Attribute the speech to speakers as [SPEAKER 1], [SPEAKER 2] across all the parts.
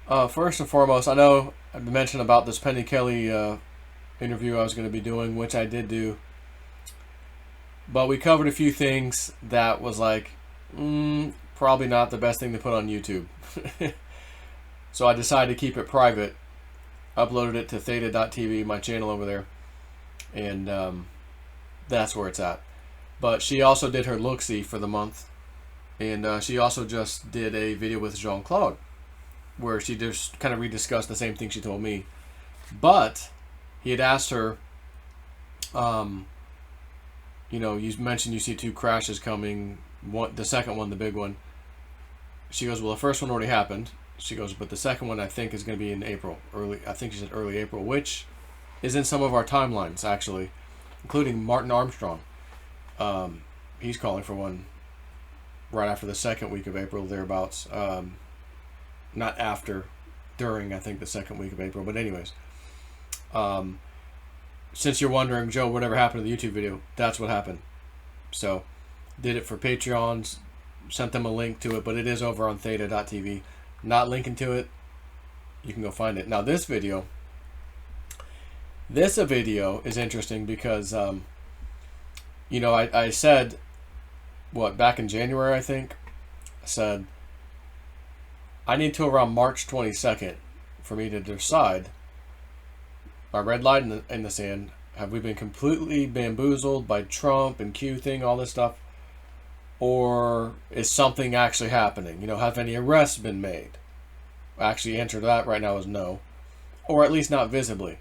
[SPEAKER 1] First and foremost, I know I mentioned about this Penny Kelly interview I was going to be doing, which I did do. But we covered a few things that was like, probably not the best thing to put on YouTube. So I decided to keep it private. Uploaded it to theta.tv, my channel over there. And that's where it's at. But she also did her look-see for the month. And she also just did a video with Jean-Claude, where she just kind of rediscussed the same thing she told me. But he had asked her, you mentioned you see two crashes coming. The second one, the big one. She goes, well, the first one already happened. She goes, but the second one I think is going to be in April. I think she said early April, which is in some of our timelines, actually, including Martin Armstrong. He's calling for one right after the second week of April, thereabouts. Not after, during, I think, the second week of April. But anyways, since you're wondering, Joe, whatever happened to the YouTube video, that's what happened. So, did it for Patreons, sent them a link to it, but it is over on theta.tv. Not linking to it, you can go find it. Now, this video is interesting because, I said, back in January, I think, I said, I need till around March 22nd for me to decide, my red line in the sand, have we been completely bamboozled by Trump and Q thing, all this stuff, or is something actually happening? Have any arrests been made? Actually, answer to that right now is no, or at least not visibly.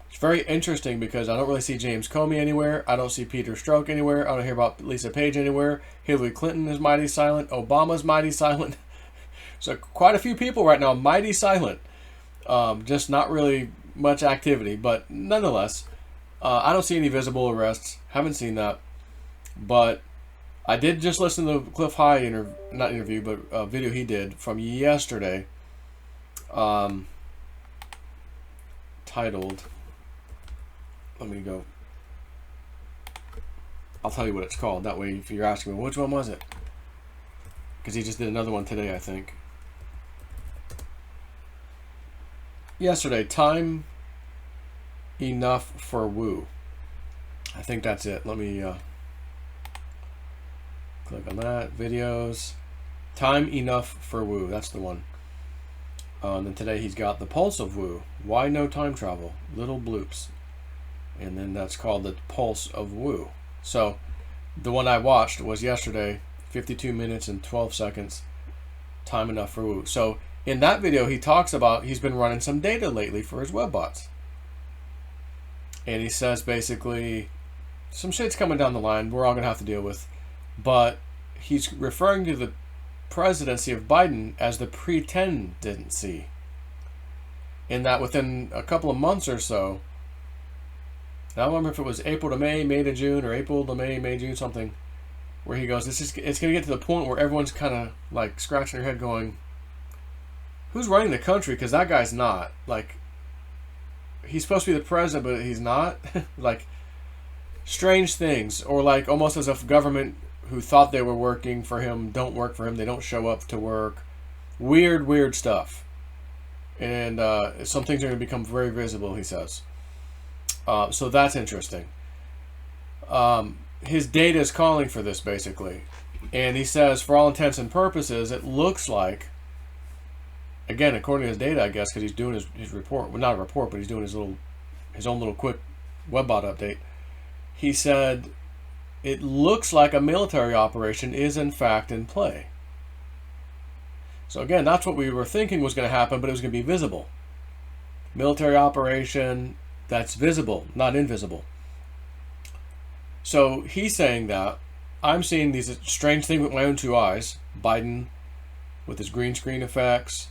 [SPEAKER 1] It's very interesting because I don't really see James Comey anywhere. I don't see Peter Strzok anywhere. I don't hear about Lisa Page anywhere. Hillary Clinton is mighty silent. Obama's mighty silent. So quite a few people right now mighty silent. Just not really much activity, but nonetheless, I don't see any visible arrests. Haven't seen that, but I did just listen to the Cliff High video he did from yesterday, titled, let me go, I'll tell you what it's called, that way if you're asking me, which one was it? Because he just did another one today, I think. Yesterday, Time Enough for Woo. I think that's it. Let me click on that. Videos. Time Enough for Woo. That's the one. Then today he's got The Pulse of Woo. Why No Time Travel? Little Bloops. And then that's called The Pulse of Woo. So the one I watched was yesterday, 52 minutes and 12 seconds. Time Enough for Woo. So in that video, he talks about he's been running some data lately for his web bots. And he says basically, some shit's coming down the line we're all going to have to deal with. But he's referring to the presidency of Biden as the pretendency. In that within a couple of months or so, I don't remember if it was April to May, May to June, or April to May, May, June, something, where he goes, it's going to get to the point where everyone's kind of like scratching their head going, who's running the country? Because that guy's not. Like, he's supposed to be the president, but he's not. Like, strange things. Or like almost as if government who thought they were working for him don't work for him. They don't show up to work. Weird stuff. And some things are going to become very visible, he says. So that's interesting. His data is calling for this, basically. And he says, for all intents and purposes, it looks like, again, according to his data, I guess, because he's doing his report. Well, not a report, but he's doing his own little quick webbot update. He said, it looks like a military operation is in fact in play. So again, that's what we were thinking was going to happen, but it was going to be visible. Military operation that's visible, not invisible. So he's saying that. I'm seeing these strange things with my own two eyes. Biden with his green screen effects,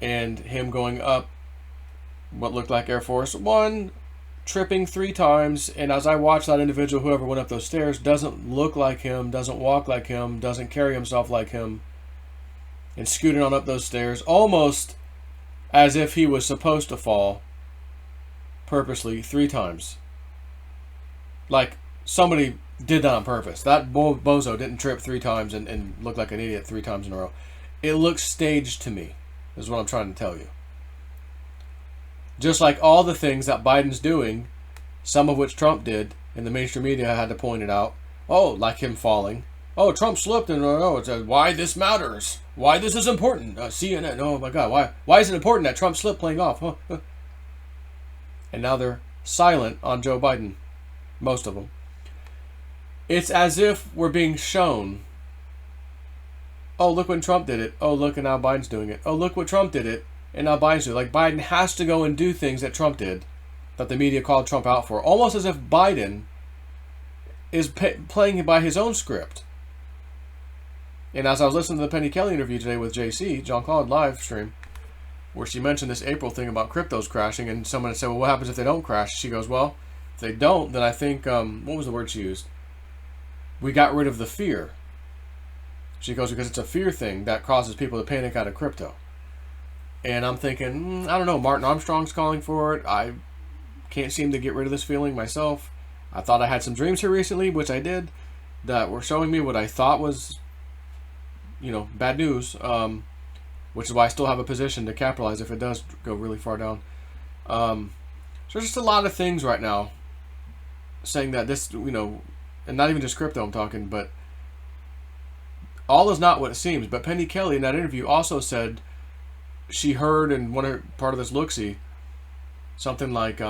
[SPEAKER 1] and him going up what looked like Air Force One, tripping 3 times, and as I watch that individual, whoever went up those stairs, doesn't look like him, doesn't walk like him, doesn't carry himself like him, and scooting on up those stairs, almost as if he was supposed to fall purposely 3 times. Like somebody did that on purpose. That bozo didn't trip 3 times and look like an idiot 3 times in a row. It looks staged to me. is what I'm trying to tell you. Just like all the things that Biden's doing, some of which Trump did, and the mainstream media had to point it out. Oh, like him falling. Oh, Trump slipped, and it's why this matters. Why this is important. CNN. Oh my God. Why is it important that Trump slipped playing golf? Huh? And now they're silent on Joe Biden. Most of them. It's as if we're being shown. Oh, look when Trump did it. Oh, look, and now Biden's doing it. Oh, look what Trump did it, and now Biden's doing it. Like Biden has to go and do things that Trump did, that the media called Trump out for. Almost as if Biden is playing by his own script. And as I was listening to the Penny Kelly interview today with JC, John Claude live stream, where she mentioned this April thing about cryptos crashing, and someone said, well, what happens if they don't crash? She goes, well, if they don't, then I think, what was the word she used? We got rid of the fear. She goes, because it's a fear thing that causes people to panic out of crypto. And I'm thinking, I don't know, Martin Armstrong's calling for it. I can't seem to get rid of this feeling myself. I thought I had some dreams here recently, which I did, that were showing me what I thought was, bad news, which is why I still have a position to capitalize if it does go really far down. So there's just a lot of things right now saying that this, and not even just crypto I'm talking, but all is not what it seems. But Penny Kelly in that interview also said she heard in part of this look-see something like,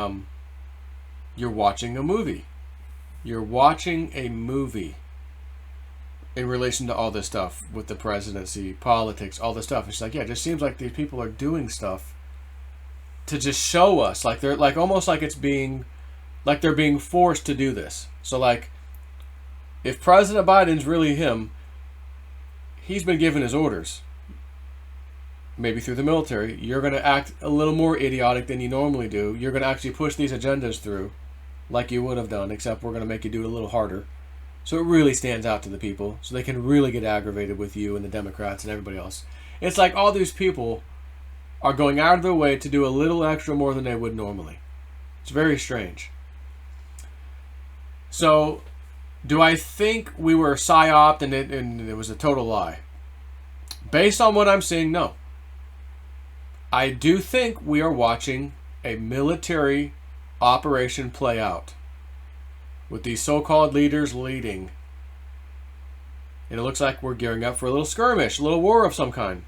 [SPEAKER 1] you're watching a movie. You're watching a movie in relation to all this stuff with the presidency, politics, all this stuff. It's like, yeah, it just seems like these people are doing stuff to just show us, like they're like almost like it's being, like they're being forced to do this. So like, if President Biden's really him, he's been given his orders, maybe through the military. You're going to act a little more idiotic than you normally do. You're going to actually push these agendas through like you would have done, except we're going to make you do it a little harder. So it really stands out to the people, so they can really get aggravated with you and the Democrats and everybody else. It's like all these people are going out of their way to do a little extra more than they would normally. It's very strange. So, do I think we were psyoped and it was a total lie? Based on what I'm seeing, no. I do think we are watching a military operation play out, with these so-called leaders leading. And it looks like we're gearing up for a little skirmish, a little war of some kind.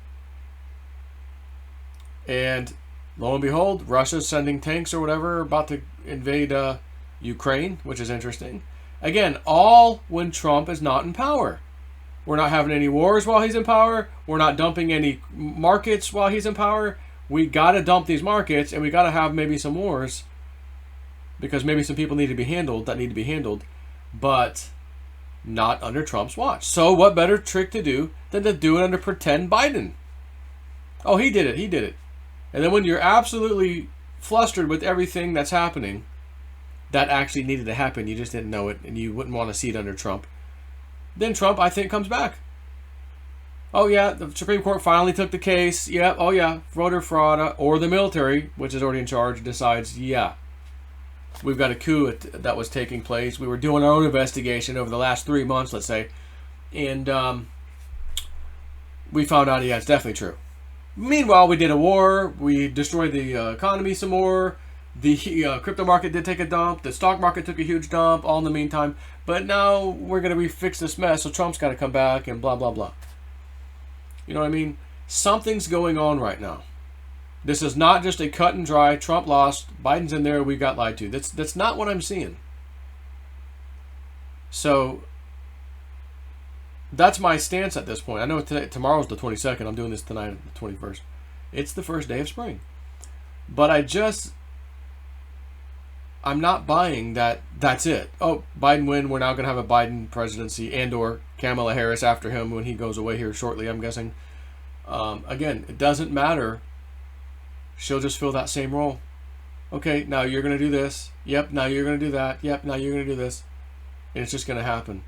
[SPEAKER 1] And lo and behold, Russia's sending tanks or whatever, about to invade Ukraine, which is interesting. Again, all when Trump is not in power. We're not having any wars while he's in power. We're not dumping any markets while he's in power. We got to dump these markets, and we got to have maybe some wars, because maybe some people need to be handled, but not under Trump's watch. So what better trick to do than to do it under pretend Biden? Oh, he did it. And then when you're absolutely flustered with everything that's happening, that actually needed to happen, you just didn't know it, and you wouldn't want to see it under Trump, then Trump, I think, comes back. Oh yeah, the Supreme Court finally took the case. Yeah, oh yeah, voter fraud, or the military, which is already in charge, decides, yeah, we've got a coup that was taking place. We were doing our own investigation over the last 3 months, let's say, and we found out, yeah, it's definitely true. Meanwhile, we did a war. We destroyed the economy some more. The crypto market did take a dump. The stock market took a huge dump, all in the meantime. But now we're going to refix this mess, so Trump's got to come back and blah, blah, blah. You know what I mean? Something's going on right now. This is not just a cut and dry, Trump lost, Biden's in there, we got lied to. That's not what I'm seeing. So, that's my stance at this point. I know tomorrow's the 22nd. I'm doing this tonight, the 21st. It's the first day of spring. But I'm not buying that that's it. Oh, Biden win, we're now going to have a Biden presidency, and or Kamala Harris after him when he goes away here shortly, I'm guessing. Again, it doesn't matter. She'll just fill that same role. Okay, now you're going to do this. Yep, now you're going to do that. Yep, now you're going to do this. And it's just going to happen.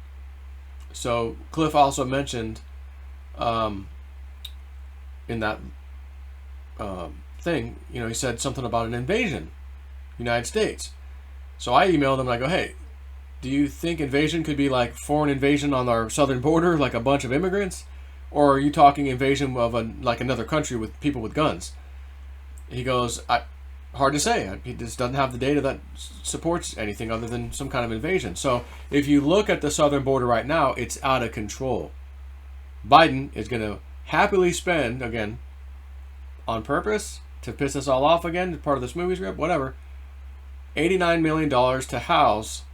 [SPEAKER 1] So, Cliff also mentioned in that thing, he said something about an invasion, United States. So I emailed him and I go, hey, do you think invasion could be like foreign invasion on our southern border, like a bunch of immigrants? Or are you talking invasion of like another country with people with guns? He goes, hard to say. He just doesn't have the data that supports anything other than some kind of invasion. So if you look at the southern border right now, it's out of control. Biden is going to happily spend, again, on purpose, to piss us all off again, part of this movie script, whatever, $89 million to house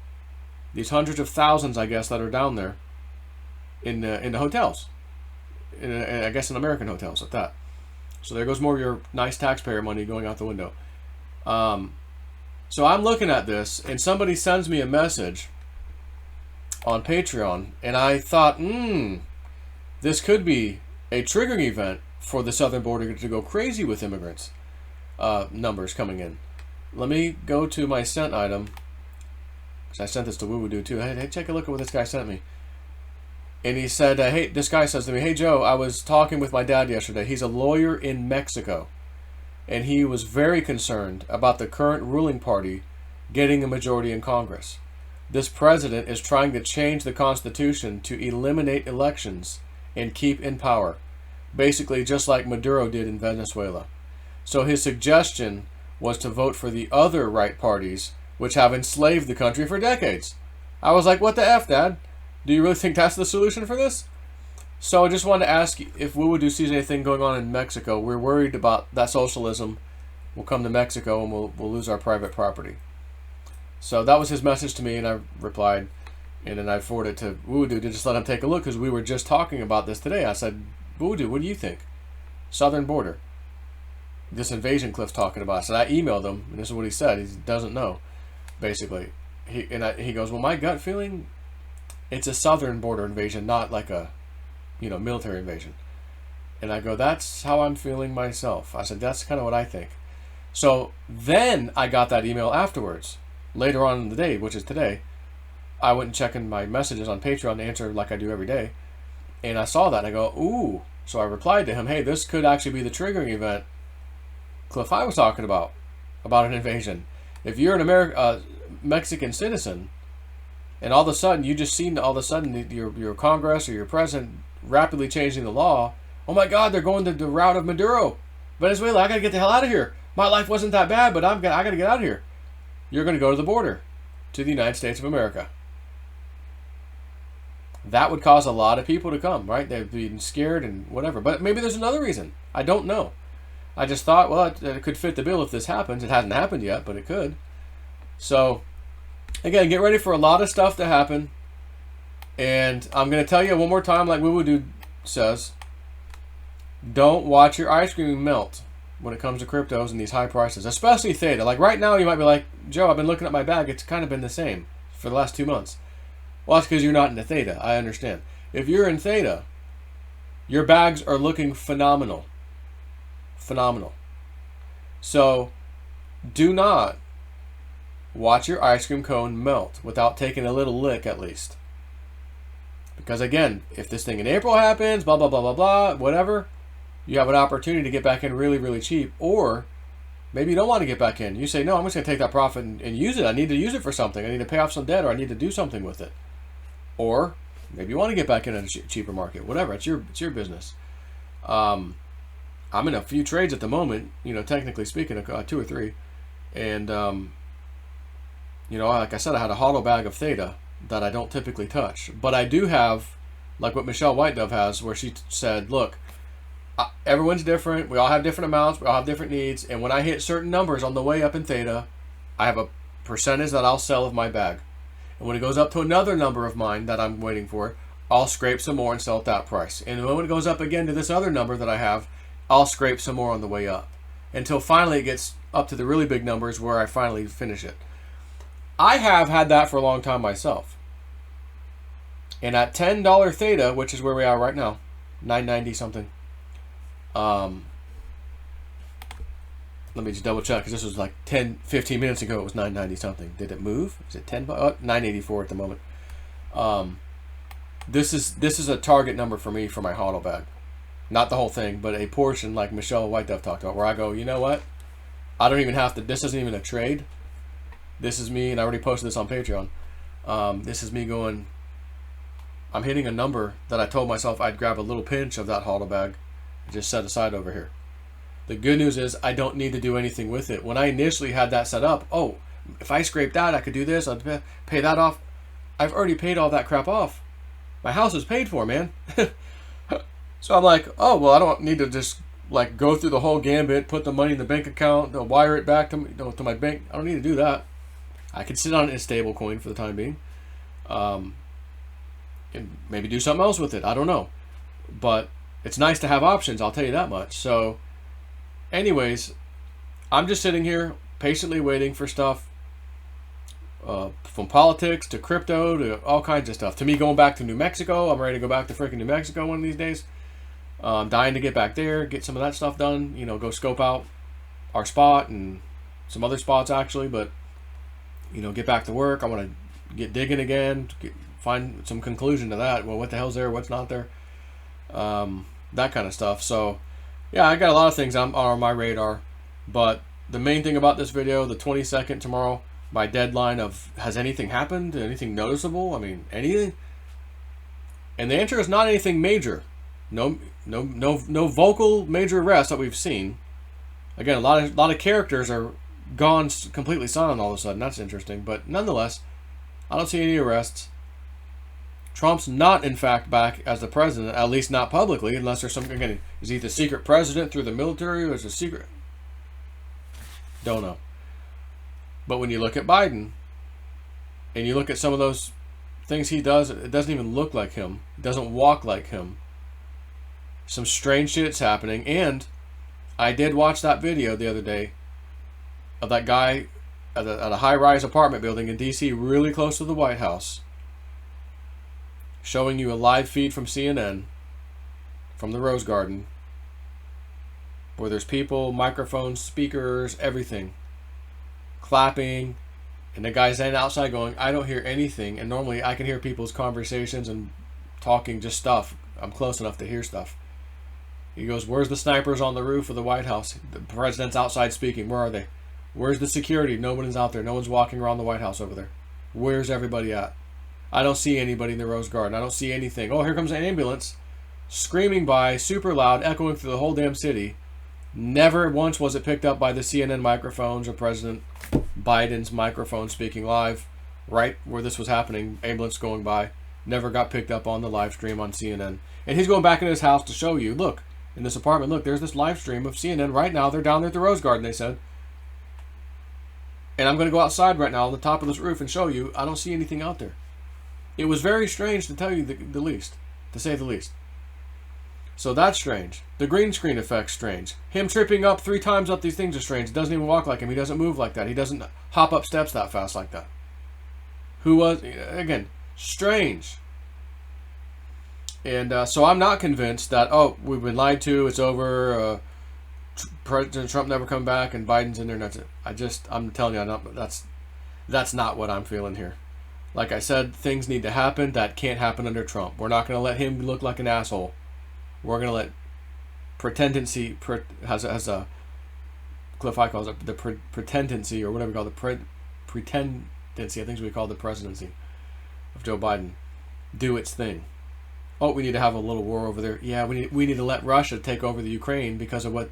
[SPEAKER 1] these hundreds of thousands, I guess, that are down there in the hotels. I guess in American hotels at that. So there goes more of your nice taxpayer money going out the window. So I'm looking at this, and somebody sends me a message on Patreon, and I thought, this could be a triggering event for the southern border to go crazy with immigrants numbers coming in. Let me go to my sent item, because I sent this to Woo too. Hey, take a look at what this guy sent me. And he said, hey, this guy says to me, hey, Joe, I was talking with my dad yesterday. He's a lawyer in Mexico. And he was very concerned about the current ruling party getting a majority in Congress. This president is trying to change the Constitution to eliminate elections and keep in power. Basically, just like Maduro did in Venezuela. So his suggestion was to vote for the other right parties, which have enslaved the country for decades. I was like, what the F, Dad? Do you really think that's the solution for this? So I just wanted to ask if Woo sees anything going on in Mexico. We're worried about that socialism will come to Mexico and we'll lose our private property. So that was his message to me, and I replied, and then I forwarded it to Woo to just let him take a look, because we were just talking about this today. I said, Woo, what do you think? Southern border. This invasion Cliff's talking about. So I emailed him, and this is what he said. He doesn't know, basically. He goes, well, my gut feeling, it's a southern border invasion, not like a military invasion. And I go, that's how I'm feeling myself. I said, that's kind of what I think. So then I got that email afterwards, later on in the day, which is today. I went and checking my messages on Patreon to answer like I do every day. And I saw that and I go, ooh. So I replied to him, hey, this could actually be the triggering event Cliff I was talking about an invasion. If you're an Mexican citizen, and all of a sudden you just seen your Congress or your president rapidly changing the law, oh my God, they're going the route of Maduro. Venezuela, I gotta get the hell out of here. My life wasn't that bad, but I gotta get out of here. You're gonna go to the border, to the United States of America. That would cause a lot of people to come, right? They'd be scared and whatever. But maybe there's another reason. I don't know. I just thought, well, it could fit the bill if this happens. It hasn't happened yet, but it could. So, again, get ready for a lot of stuff to happen. And I'm going to tell you one more time, like Woo Dude says, don't watch your ice cream melt when it comes to cryptos and these high prices, especially Theta. Like right now, you might be like, Joe, I've been looking at my bag. It's kind of been the same for the last 2 months. Well, that's because you're not into Theta. I understand. If you're in Theta, your bags are looking phenomenal. Phenomenal. So, do not watch your ice cream cone melt without taking a little lick at least. Because again, if this thing in April happens, blah, blah, blah, blah, blah, whatever, you have an opportunity to get back in really, really cheap. Or maybe you don't want to get back in. You say, no, I'm just going to take that profit and use it. I need to use it for something. I need to pay off some debt, or I need to do something with it. Or maybe you want to get back in a cheaper market. Whatever. It's your business. I'm in a few trades at the moment, technically speaking, 2 or 3. And, like I said, I had a hollow bag of Theta that I don't typically touch. But I do have, like what Michelle White Dove has, where she said, look, everyone's different. We all have different amounts. We all have different needs. And when I hit certain numbers on the way up in Theta, I have a percentage that I'll sell of my bag. And when it goes up to another number of mine that I'm waiting for, I'll scrape some more and sell at that price. And when it goes up again to this other number that I have, I'll scrape some more on the way up. Until finally it gets up to the really big numbers where I finally finish it. I have had that for a long time myself. And at $10 Theta, which is where we are right now, $9.90 something. Let me just double check, because this was like 15 minutes ago. It was $9.90 something. Did it move? Is it 10? Oh, $9.84 at the moment. This is a target number for me for my HODL bag. Not the whole thing, but a portion like Michelle White Dove talked about, where I go, you know what? I don't even have to. This isn't even a trade. This is me, and I already posted this on Patreon. This is me going, I'm hitting a number that I told myself I'd grab a little pinch of that hollow bag and just set aside over here. The good news is I don't need to do anything with it. When I initially had that set up, oh, if I scrape that, I could do this, I'd pay that off. I've already paid all that crap off. My house is paid for, man. So I'm like, oh, well, I don't need to just like go through the whole gambit, put the money in the bank account, wire it back to my bank. I don't need to do that. I can sit on it in a stable coin for the time being. And maybe do something else with it. I don't know. But it's nice to have options, I'll tell you that much. So anyways, I'm just sitting here patiently waiting for stuff. From politics to crypto to all kinds of stuff. To me, going back to New Mexico, I'm ready to go back to freaking New Mexico one of these days. Dying to get back there, get some of that stuff done. You know, go scope out our spot and some other spots actually. But you know, get back to work. I want to get digging again. Find some conclusion to that. Well, what the hell's there? What's not there? That kind of stuff. So yeah, I got a lot of things on my radar. But the main thing about this video, the 22nd tomorrow. My deadline of, has anything happened? Anything noticeable? I mean, anything? And the answer is not anything major. No vocal major arrests that we've seen. Again, a lot of characters are gone completely silent all of a sudden. That's interesting. But nonetheless, I don't see any arrests. Trump's not, in fact, back as the president, at least not publicly, unless there's something, again, is he the secret president through the military or is it secret? Don't know. But when you look at Biden, and you look at some of those things he does, it doesn't even look like him. It doesn't walk like him. Some strange shit's happening. And I did watch that video the other day of that guy at a high-rise apartment building in D.C., really close to the White House, showing you a live feed from CNN, from the Rose Garden, where there's people, microphones, speakers, everything, clapping, and the guy's then outside going, I don't hear anything. And normally I can hear people's conversations and talking, just stuff. I'm close enough to hear stuff. He goes, where's the snipers on the roof of the White House? The president's outside speaking. Where are they? Where's the security? No one's out there. No one's walking around the White House over there. Where's everybody at? I don't see anybody in the Rose Garden. I don't see anything. Oh, here comes an ambulance screaming by, super loud, echoing through the whole damn city. Never once was it picked up by the CNN microphones or President Biden's microphone speaking live right where this was happening. Ambulance going by. Never got picked up on the live stream on CNN. And he's going back in his house to show you, look, in this apartment, look, there's this live stream of CNN right now. They're down there at the Rose Garden, they said. And I'm going to go outside right now on the top of this roof and show you. I don't see anything out there. It was very strange, to tell you the least, to say the least. So that's strange. The green screen effect's strange. Him tripping up 3 times up these things is strange. He doesn't even walk like him. He doesn't move like that. He doesn't hop up steps that fast like that. Who was, again, strange. And so I'm not convinced that, oh, we've been lied to, it's over, President Trump never come back, and Biden's in there, and that's it. I'm telling you, that's not what I'm feeling here. Like I said, things need to happen that can't happen under Trump. We're not going to let him look like an asshole. We're going to let pretendency, has a, Cliff High calls it the pretendency, or whatever we call it, pretendency, I think we call it the presidency of Joe Biden, do its thing. Oh, we need to have a little war over there. Yeah, we need to let Russia take over the Ukraine because of what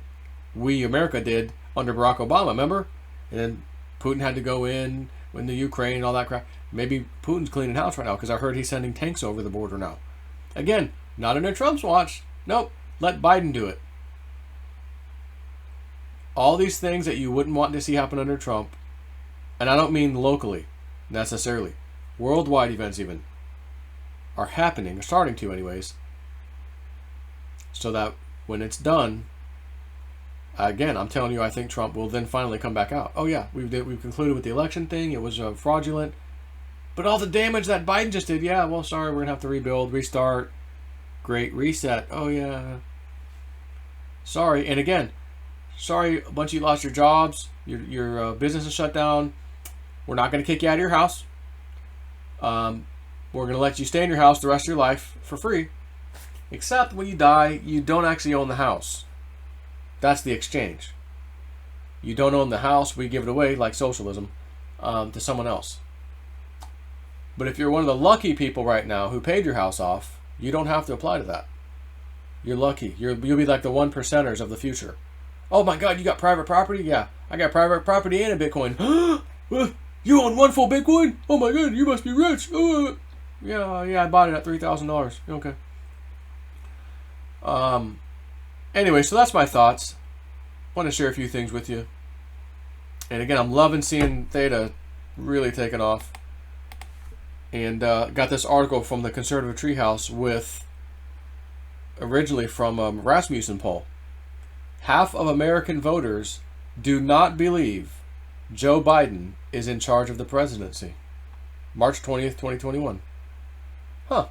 [SPEAKER 1] we, America, did under Barack Obama, remember? And then Putin had to go in the Ukraine and all that crap. Maybe Putin's cleaning house right now because I heard he's sending tanks over the border now. Again, not under Trump's watch. Nope, let Biden do it. All these things that you wouldn't want to see happen under Trump, and I don't mean locally necessarily, worldwide events even, are happening, or starting to anyways, so that when it's done, again, I'm telling you, I think Trump will then finally come back out. Oh yeah, we've concluded with the election thing, it was fraudulent, but all the damage that Biden just did, yeah, well, sorry, we're going to have to rebuild, restart, great reset, oh yeah, sorry, and again, sorry, a bunch of you lost your jobs, your business is shut down, we're not going to kick you out of your house, we're going to let you stay in your house the rest of your life for free. Except when you die, you don't actually own the house. That's the exchange. You don't own the house, we give it away, like socialism, to someone else. But if you're one of the lucky people right now who paid your house off, you don't have to apply to that. You're lucky. You'll be like the 1%ers of the future. Oh my God, you got private property? Yeah, I got private property and a Bitcoin. You own one full Bitcoin? Oh my God, you must be rich. Yeah, I bought it at $3,000. Okay. Anyway, so that's my thoughts. Want to share a few things with you. And again, I'm loving seeing Theta really taking off. And got this article from the Conservative Treehouse with, originally from Rasmussen poll. Half of American voters do not believe Joe Biden is in charge of the presidency. March 20th, 2021. Huh.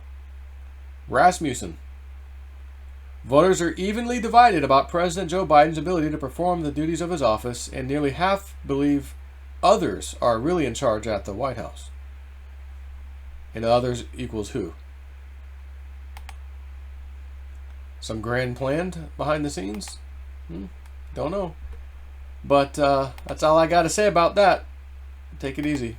[SPEAKER 1] Rasmussen. Voters are evenly divided about President Joe Biden's ability to perform the duties of his office, and nearly half believe others are really in charge at the White House. And others equals who? Some grand plan behind the scenes? Don't know. But that's all I got to say about that. Take it easy.